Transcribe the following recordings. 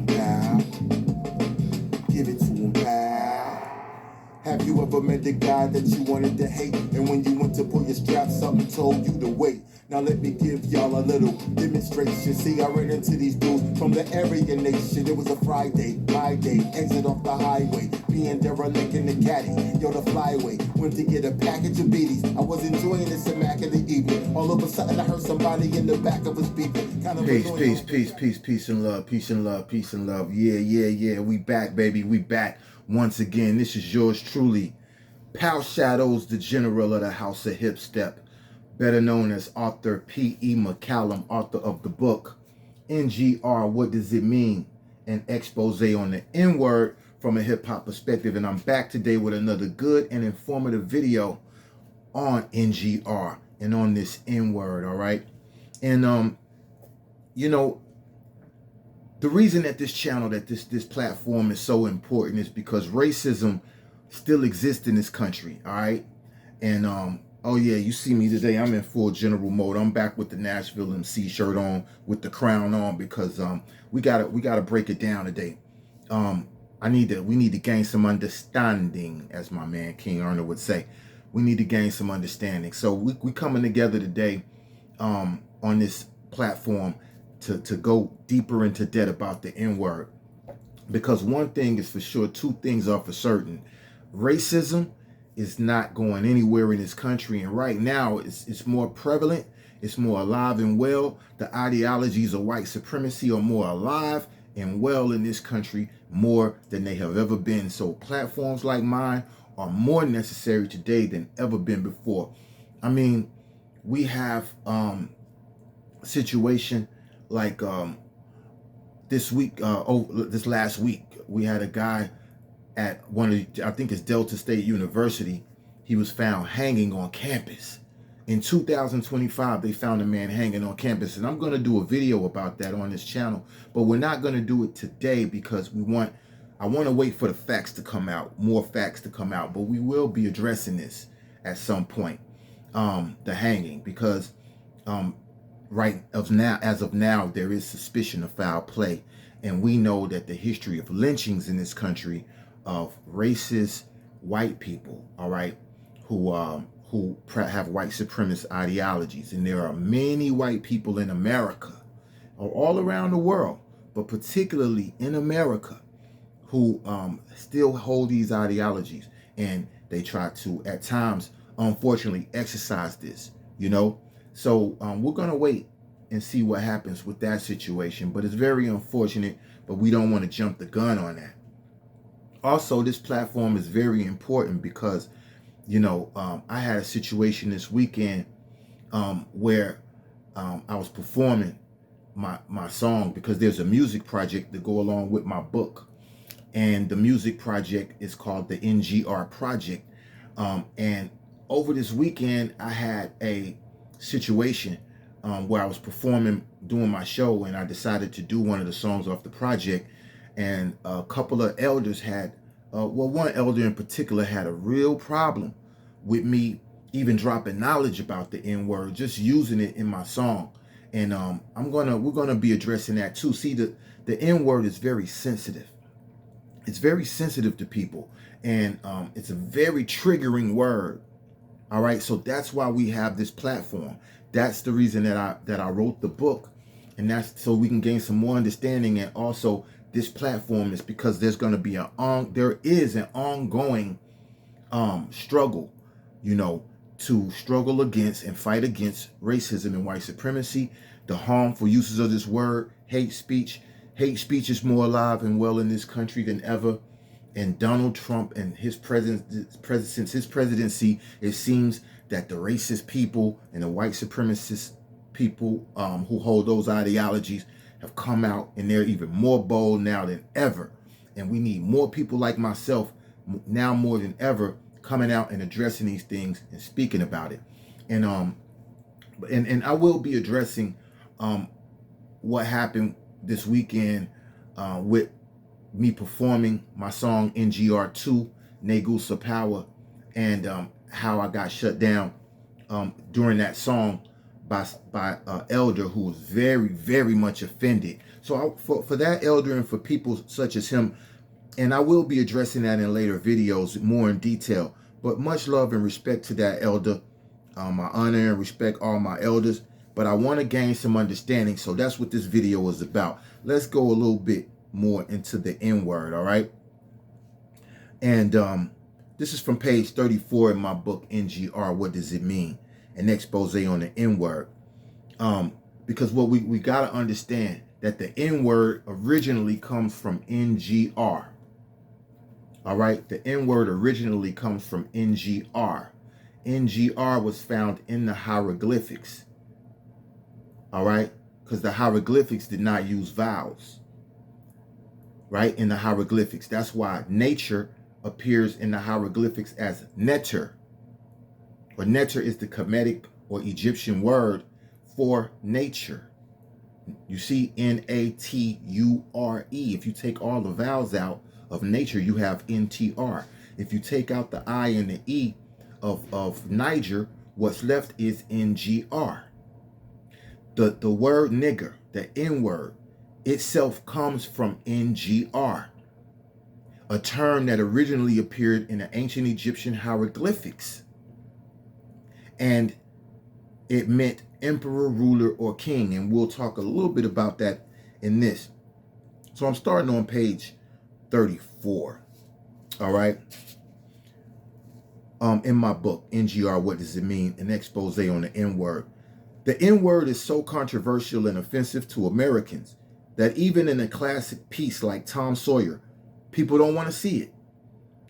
'em, pal. Give it to 'em, pal. Have you ever met the guy that you wanted to hate? And when you went to pull your strap, something told you to wait. Now let me give y'all a little demonstration. See, I ran into these dudes from the Aryan Nation. It was a Friday, my day, exit off the highway. Me and derelict in the caddy, yo, the flyway. Went to get a package of beaties. I was enjoying this immaculate evening. All of a sudden I heard somebody in the back of a speaker. Kind of Peace and love, peace and love, peace and love. Yeah. We back, baby. We back once again. This is yours truly, Pow Shadowz the General of the House of Hip Step, better known as author P.E. McCallum, author of the book NGR, What Does It Mean? An expose on the N-word from a hip-hop perspective. And I'm back today with another good and informative video on NGR and on this N-word, all right? And, you know, the reason that this channel, that this platform is so important is because racism still exists in this country, all right? And, oh yeah, you see me today, I'm in full general mode. I'm back with the Nashville MC shirt on, with the crown on, because we gotta break it down today. We need to gain some understanding, as my man King Erner would say. We need to gain some understanding. So we coming together today on this platform to go deeper into depth about the N-word. Because one thing is for sure, two things are for certain. Racism is not going anywhere in this country, and right now it's more prevalent, it's more alive and well. The ideologies of white supremacy are more alive and well in this country, more than they have ever been. So platforms like mine are more necessary today than ever been before. I mean, we have a situation like this last week, we had a guy at one of the, I think it's Delta State University. He was found hanging on campus. In 2025, they found a man hanging on campus. And I'm going to do a video about that on this channel. But we're not going to do it today because I want to wait for the facts to come out, more facts to come out. But we will be addressing this at some point, the hanging, because as of now, there is suspicion of foul play. And we know that the history of lynchings in this country of racist white people, all right, who have white supremacist ideologies. And there are many white people in America, or all around the world, but particularly in America, who still hold these ideologies. And they try to, at times, unfortunately, exercise this, you know. So we're going to wait and see what happens with that situation. But it's very unfortunate, but we don't want to jump the gun on that. Also, this platform is very important because, you know, I had a situation this weekend where I was performing my song, because there's a music project to go along with my book. And the music project is called the NGR Project. And over this weekend, I had a situation where I was performing, doing my show, and I decided to do one of the songs off the project. And a couple of elders had, one elder in particular had a real problem with me even dropping knowledge about the N-word, just using it in my song. And we're gonna be addressing that too. See, the N-word is very sensitive. It's very sensitive to people, and it's a very triggering word. All right, so that's why we have this platform. That's the reason that I wrote the book, and that's so we can gain some more understanding. And also, this platform is because there's going to be there is an ongoing struggle, you know, to struggle against and fight against racism and white supremacy, the harmful uses of this word, hate speech. Hate speech is more alive and well in this country than ever. And Donald Trump and since his presidency, it seems that the racist people and the white supremacist people who hold those ideologies have come out, and they're even more bold now than ever. And we need more people like myself now more than ever coming out and addressing these things and speaking about it. And I will be addressing what happened this weekend with me performing my song NGR 2, Negusa Power, and how I got shut down during that song by an elder who was very, very much offended. So for that elder and for people such as him, and I will be addressing that in later videos more in detail, but much love and respect to that elder. I honor and respect all my elders, but I want to gain some understanding. So that's what this video is about. Let's go a little bit more into the N word, all right? And this is from page 34 in my book, NGR, What Does It Mean? An expose on the N word. Because what we got to understand that the N word originally comes from NGR. All right, the N word originally comes from NGR. NGR was found in the hieroglyphics. All right, because the hieroglyphics did not use vowels. Right, in the hieroglyphics. That's why nature appears in the hieroglyphics as neter. Or neter is the Kemetic or Egyptian word for nature. You see Nature. If you take all the vowels out of nature, you have NTR. If you take out the I and the E of Niger, what's left is NGR. The word nigger, the N word, itself comes from NGR, a term that originally appeared in the ancient Egyptian hieroglyphics. And it meant emperor, ruler, or king. And we'll talk a little bit about that in this. So I'm starting on page 34. All right. In my book, NGR, What Does It Mean? An expose on the N word. The N word is so controversial and offensive to Americans that even in a classic piece like Tom Sawyer, people don't want to see it.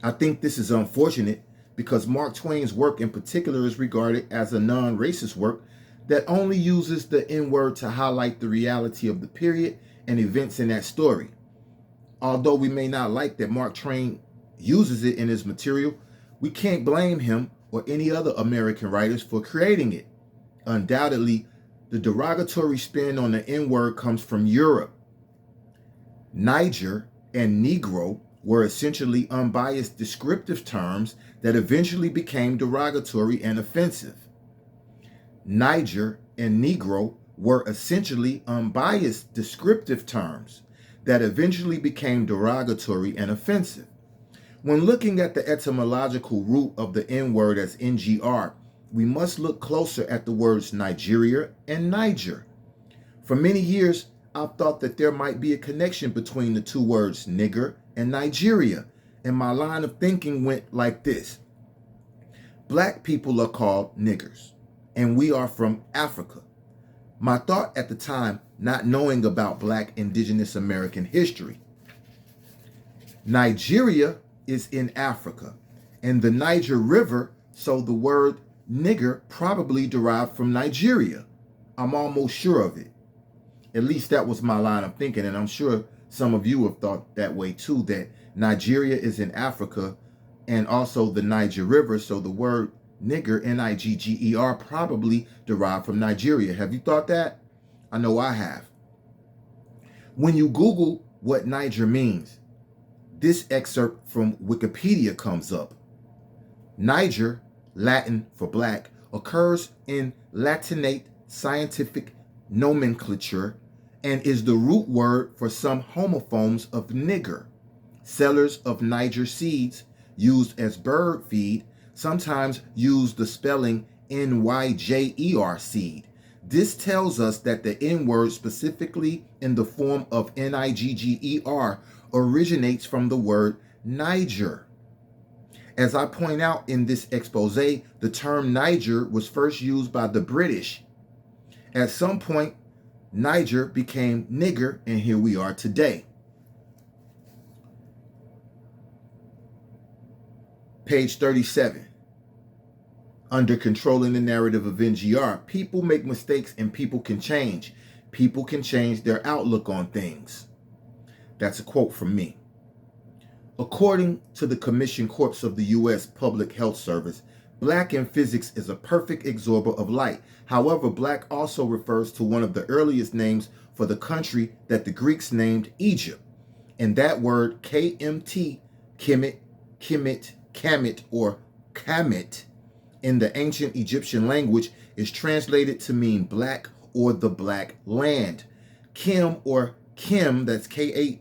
I think this is unfortunate because Mark Twain's work in particular is regarded as a non-racist work that only uses the N-word to highlight the reality of the period and events in that story. Although we may not like that Mark Twain uses it in his material, we can't blame him or any other American writers for creating it. Undoubtedly, the derogatory spin on the N-word comes from Europe. Niger and Negro were essentially unbiased descriptive terms that eventually became derogatory and offensive. Niger and Negro were essentially unbiased descriptive terms that eventually became derogatory and offensive. When looking at the etymological root of the N-word as NGR, we must look closer at the words Nigeria and Niger. For many years, I've thought that there might be a connection between the two words nigger and Nigeria, and my line of thinking went like this. Black people are called niggers, and we are from Africa. My thought at the time, not knowing about Black indigenous American history. Nigeria is in Africa, and the Niger River, so the word nigger probably derived from Nigeria. I'm almost sure of it. At least that was my line of thinking, and I'm sure some of you have thought that way too, that Nigeria is in Africa and also the Niger River, so the word nigger, N-I-G-G-E-R, probably derived from Nigeria. Have you thought that? I know I have. When you Google what Niger means, this excerpt from Wikipedia comes up. Niger, Latin for black, occurs in Latinate scientific nomenclature and is the root word for some homophones of nigger. Sellers of Niger seeds used as bird feed sometimes use the spelling N-Y-J-E-R seed. This tells us that the N-word, specifically in the form of N-I-G-G-E-R, originates from the word Niger. As I point out in this expose, the term Niger was first used by the British. At some point, Niger became nigger, and here we are today. Page 37. Under controlling the narrative of NGR, people make mistakes and people can change. People can change their outlook on things. That's a quote from me. According to the Commission Corps of the U.S. Public Health Service, black in physics is a perfect absorber of light. However, black also refers to one of the earliest names for the country that the Greeks named Egypt. And that word KMT, Kemet, or Kamet, in the ancient Egyptian language is translated to mean black or the black land. Kim or Chem, that's Khem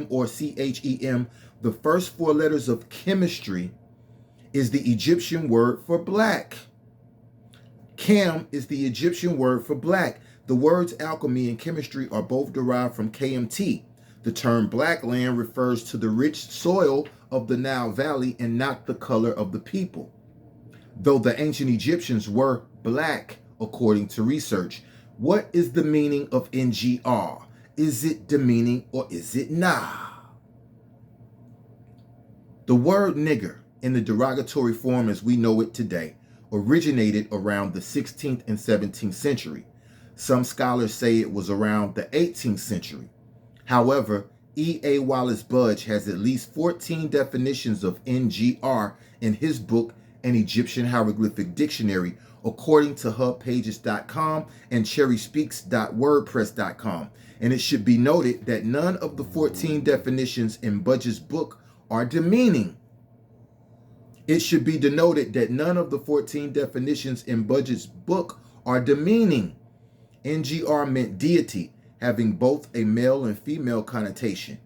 or Chem, the first four letters of chemistry is the Egyptian word for black. Chem is the Egyptian word for black. The words alchemy and chemistry are both derived from KMT. The term black land refers to the rich soil of the Nile Valley and not the color of the people. Though the ancient Egyptians were black, according to research, what is the meaning of NGR? Is it demeaning or is it nah? The word nigger, in the derogatory form as we know it today, originated around the 16th and 17th century. Some scholars say it was around the 18th century. However, E.A. Wallace Budge has at least 14 definitions of NGR in his book, An Egyptian Hieroglyphic Dictionary, according to hubpages.com and cherryspeaks.wordpress.com. And it should be noted that none of the 14 definitions in Budge's book are demeaning. It should be denoted that none of the 14 definitions in Budge's book are demeaning. NGR meant deity, having both a male and female connotation.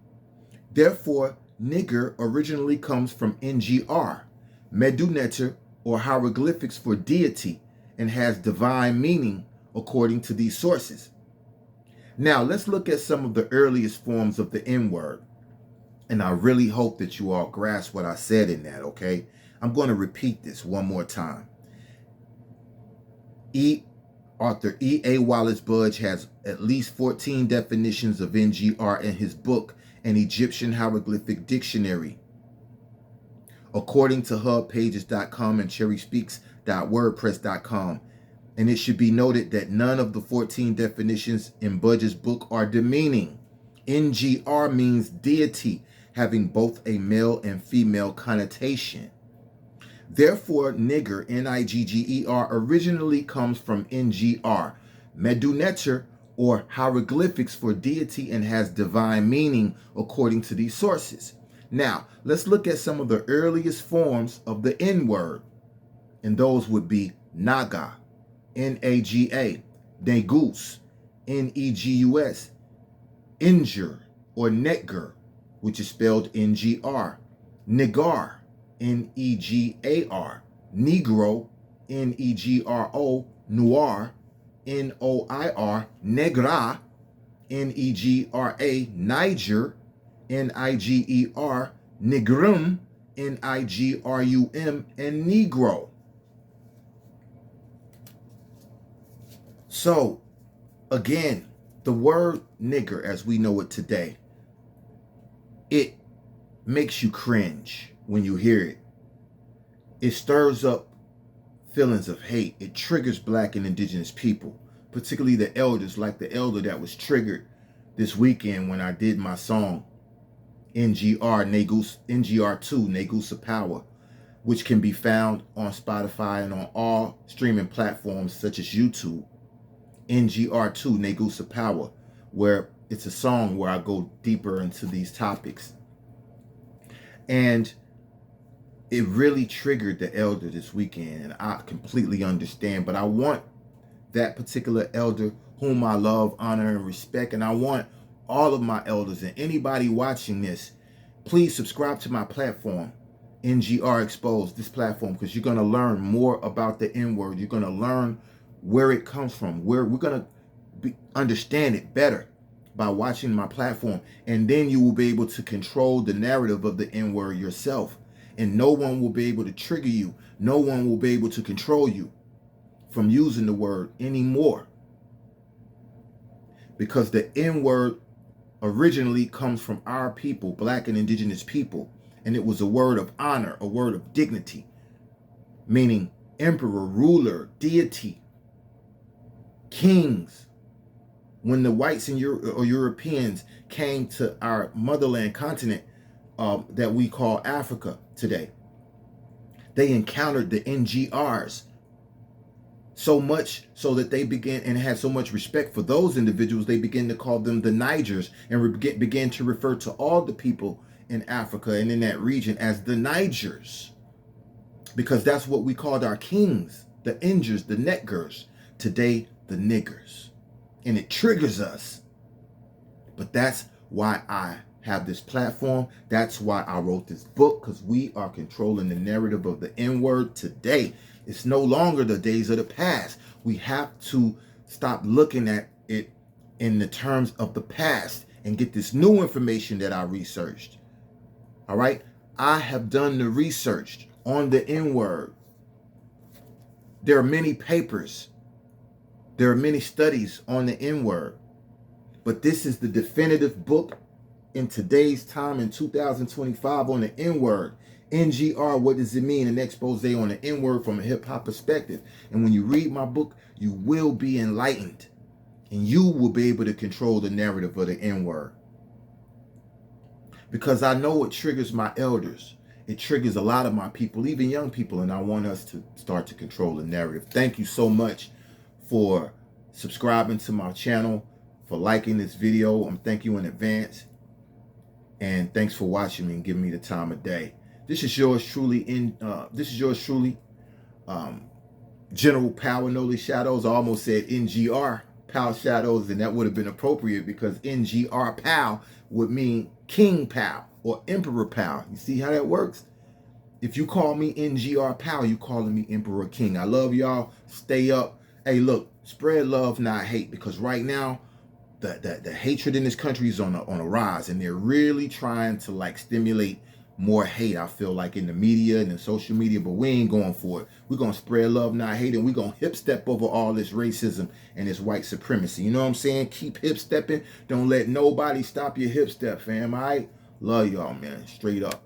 Therefore, nigger originally comes from NGR, Meduneter, or hieroglyphics for deity, and has divine meaning according to these sources. Now, let's look at some of the earliest forms of the N-word. And I really hope that you all grasp what I said in that, okay? I'm going to repeat this one more time. Author E.A. Wallace Budge has at least 14 definitions of NGR in his book, An Egyptian Hieroglyphic Dictionary, according to hubpages.com and cherryspeaks.wordpress.com. And it should be noted that none of the 14 definitions in Budge's book are demeaning. NGR means deity, having both a male and female connotation. Therefore, nigger, N-I-G-G-E-R, originally comes from NGR, Meduneter, or hieroglyphics for deity, and has divine meaning according to these sources. Now, let's look at some of the earliest forms of the N-word, and those would be naga, N-A-G-A, negus, N-E-G-U-S, injure, or netger, which is spelled N-G-R, negar, N-E-G-A-R, negro, N-E-G-R-O, noir, N-O-I-R, negra, N-E-G-R-A, Niger, N-I-G-E-R, nigrum, N-I-G-R-U-M, and negro. So, again, the word nigger as we know it today, it makes you cringe when you hear it. It stirs up feelings of hate. It triggers black and indigenous people, particularly the elders, like the elder that was triggered this weekend when I did my song, NGR2, Negus of Power, which can be found on Spotify and on all streaming platforms such as YouTube. NGR2, Negus of Power, where it's a song where I go deeper into these topics. And it really triggered the elder this weekend, and I completely understand. But I want that particular elder whom I love, honor, and respect, and I want all of my elders and anybody watching this, please subscribe to my platform, NGR Exposed, this platform, because you're going to learn more about the N-word. You're going to learn where it comes from, where we're going to understand it better by watching my platform. And then you will be able to control the narrative of the N-word yourself. And no one will be able to trigger you. No one will be able to control you from using the word anymore. Because the N-word originally comes from our people, black and indigenous people. And it was a word of honor, a word of dignity, meaning emperor, ruler, deity, kings. When the whites and Europeans came to our motherland continent that we call Africa today, they encountered the NGRs so much so that they began and had so much respect for those individuals, they began to call them the Nigers and began to refer to all the people in Africa and in that region as the Nigers, because that's what we called our kings, the Ingers, the Netgers, today the niggers. And it triggers us But that's why I have this platform. That's why I wrote this book, because we are controlling the narrative of the N-word today. It's no longer the days of the past. We have to stop looking at it in the terms of the past and get this new information that I researched. All right? I have done the research on the N-word. There are many papers. There are many studies on the N-word. But this is the definitive book in today's time in 2025 on the N-word. NGR, what does it mean? An expose on the N-word from a hip-hop perspective. And when you read my book, you will be enlightened. And you will be able to control the narrative of the N-word. Because I know it triggers my elders. It triggers a lot of my people, even young people, and I want us to start to control the narrative. Thank you so much for subscribing to my channel, for liking this video. Thank you in advance. And thanks for watching me and giving me the time of day. This is yours truly, General Pow Shadowz. I almost said NGR, Pow Shadowz, and that would have been appropriate because NGR Pow would mean King Pow or Emperor Pow. You see how that works? If you call me NGR Pow, you calling me Emperor King. I love y'all. Stay up. Hey, look, spread love, not hate, because right now, the hatred in this country is on a rise, and they're really trying to like stimulate more hate, I feel like, in the media and in social media, but we ain't going for it. We're going to spread love, not hate, and we're going to hip step over all this racism and this white supremacy. You know what I'm saying? Keep hip stepping. Don't let nobody stop your hip step, fam. All right? Love y'all, man. Straight up.